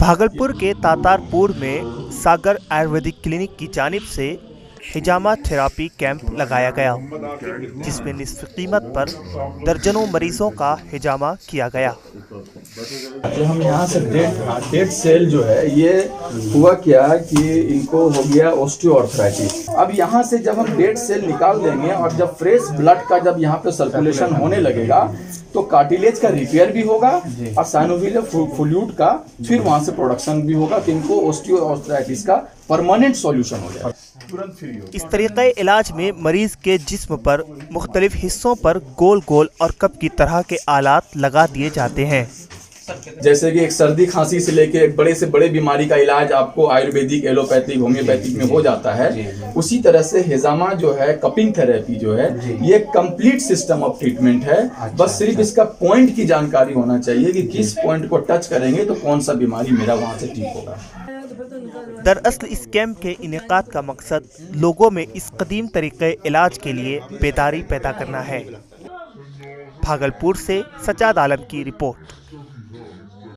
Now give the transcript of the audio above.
भागलपुर के तातारपुर में सागर आयुर्वेदिक क्लिनिक की जानिब से हिजामा थेरापी कैंप लगाया गया, जिसमें निस्फ कीमत पर दर्जनों मरीजों का हिजामा किया गया। तो हम यहाँ से डेड सेल जो है ये हुआ क्या कि इनको हो गया ऑस्टियोआर्थराइटिस। अब यहाँ से जब हम डेड सेल निकाल देंगे और जब फ्रेश ब्लड का जब यहाँ पे सर्कुलेशन होने लगेगा तो कार्टिलेज का रिपेयर भी होगा और साइनोवियल फ्लूइड का फिर वहाँ से प्रोडक्शन भी होगा, तो इनको ऑस्टियोआर्थराइटिस का परमानेंट सॉल्यूशन हो जाएगा। इस तरीके इलाज में मरीज के जिस्म पर मुख्तलिफ हिस्सों पर गोल गोल और कप की तरह के आलात लगा दिए जाते हैं। जैसे कि एक सर्दी खांसी से लेके एक बड़े से बड़े बीमारी का इलाज आपको आयुर्वेदिक, एलोपैथिक, होम्योपैथिक में हो जाता है, उसी तरह से हिजामा जो है, कपिंग थेरेपी जो है, ये कंप्लीट सिस्टम ऑफ ट्रीटमेंट है। बस सिर्फ इसका पॉइंट की जानकारी होना चाहिए कि किस पॉइंट को टच करेंगे तो कौन सा बीमारी मेरा वहां से ठीक होगा। दरअसल इस कैंप के इनेकाद का मकसद लोगों में इस कदीम तरीके इलाज के लिए बेदारी पैदा करना है। भागलपुर से सज्जाद आलम की रिपोर्ट।